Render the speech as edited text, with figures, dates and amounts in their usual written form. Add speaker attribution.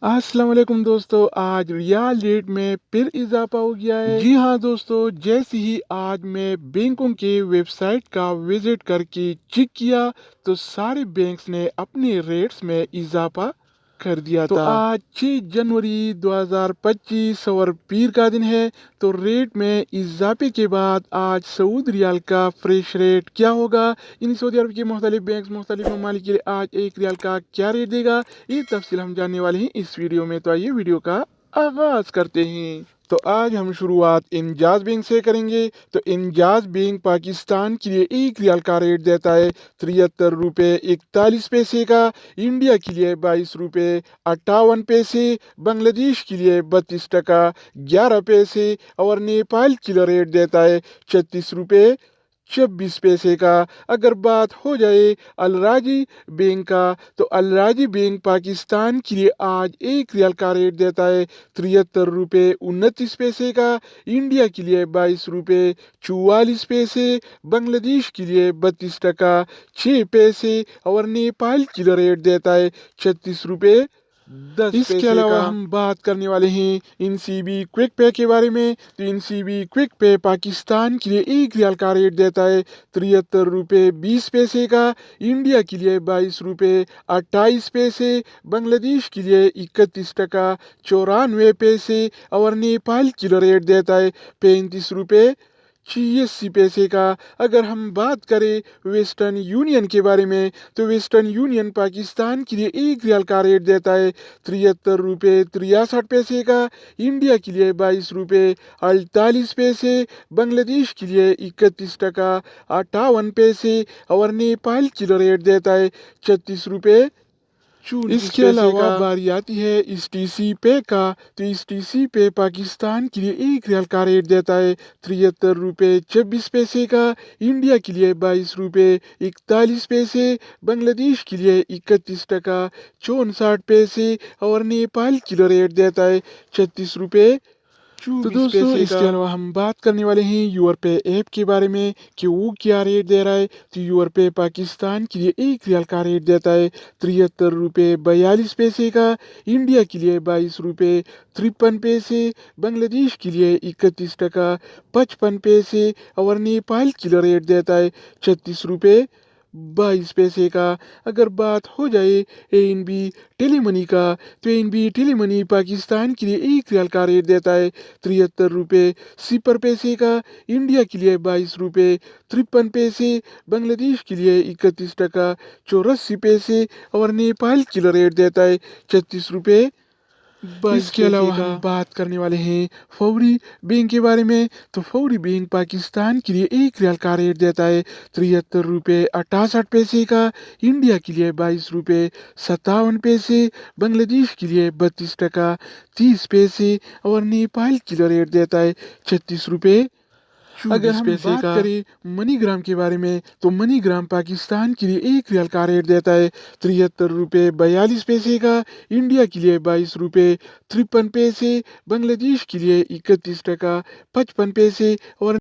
Speaker 1: अस्सलाम वालेकुम दोस्तों, आज रियाल रेट में फिर इजाफा हो गया है। जी हाँ दोस्तों, जैसे ही आज मैं बैंकों के वेबसाइट का विजिट करके चेक किया तो सारे बैंक्स ने अपने रेट्स में इजाफा कर दिया था। आज 6 जनवरी 2025 और पीर का दिन है, तो रेट में इजाफे के बाद आज सऊदी रियाल का फ्रेश रेट क्या होगा, इन सऊदी अरब के मुख्तलिफ बैंक मुख्तलिफ ममालिक के लिए आज एक रियाल का क्या रेट देगा, ये तफसील हम जानने वाले हैं इस वीडियो में। तो आइए वीडियो का आगाज करते हैं। तो आज हम शुरुआत इंजाज बैंक से करेंगे। तो इंजाज बैंक पाकिस्तान के लिए एक रियाल का रेट देता है 73 रुपये 41 पैसे का, इंडिया के लिए 22 रुपये 58 पैसे, बांग्लादेश के लिए 32 टका 11 पैसे और नेपाल के लिए रेट देता है 36 रुपये 26 पैसे का। अगर बात हो जाए अलराजी बैंक का, तो अलराजी बैंक पाकिस्तान के लिए आज एक रियाल का रेट देता है 73 रुपये 29 पैसे का, इंडिया के लिए 22 रुपये 44 पैसे, बांग्लादेश के लिए 32 टका 6 पैसे और नेपाल के लिए रेट देता है 36 रुपये 10 इसके पैसे अलावा का। हम बात करने वाले हैं इनसीबी क्विक पे के बारे में। तो इनसीबी क्विक पे पाकिस्तान के लिए एक रियाल का रेट देता है 73 रुपये 20 पैसे का, इंडिया के लिए 22 रुपये 28 पैसे, बांग्लादेश के लिए 31 टका 94 पैसे और नेपाल के लिए रेट देता है 35 रुपये 86 पैसे का। अगर हम बात करें वेस्टर्न यूनियन के बारे में, तो वेस्टर्न यूनियन पाकिस्तान के लिए एक रियाल का रेट देता है 73 रुपये 63 पैसे का, इंडिया के लिए 22 रुपये 48 पैसे, बांग्लादेश के लिए 31 टका 58 पैसे और नेपाल के लिए रेट देता है 36 रुपये 34 इसके अलावा बारी आती है इस टीसी पे का। तो इस टीसी पे पाकिस्तान के लिए एक रियाल का रेट देता है 73 रुपये 26 पैसे का, इंडिया के लिए 22 रुपये 41 पैसे, बांग्लादेश के लिए 31 टका 64 पैसे और नेपाल के लिए रेट देता है 36 रुपये 24 तो दोस्तों इसके अलावा हम बात करने वाले हैं यूर पे ऐप के बारे में कि वो क्या रेट दे रहा है। तो यूर पे पाकिस्तान के लिए एक रियाल का रेट देता है 73 रुपये 42 पैसे का, इंडिया के लिए 22 रुपये 53 पैसे, बांग्लादेश के लिए 31 टका 55 पैसे और नेपाल के लिए रेट देता है 36 रुपये 22 पैसे का। अगर बात हो जाए एएनबी टेलीमनी का, तो एएनबी टेलीमनी पाकिस्तान के लिए एक रियाल का रेट देता है 73 रुपये 0 पैसे का, इंडिया के लिए 22 रुपये 53 पैसे, बांग्लादेश के लिए 31 टका 84 पैसे और नेपाल के लिए रेट देता है 36 रुपये 22 इसके अलावा हम बात करने वाले हैं फौरी बैंक के बारे में। तो फौरी बैंक पाकिस्तान के लिए एक रियाल का रेट देता है 73 रुपये 68 पैसे का, इंडिया के लिए 22 रुपये 57 पैसे, बांग्लादेश के लिए 32 टका 30 पैसे और नेपाल के लिए रेट देता है 36 रुपये 24 अगर हम बात करें मनीग्राम के बारे में, तो मनीग्राम पाकिस्तान के लिए एक रियाल का रेट देता है 73 रुपये 42 पैसे का, इंडिया के लिए 22 रुपये 53 पैसे, बांग्लादेश के लिए 31 टका 55 पैसे और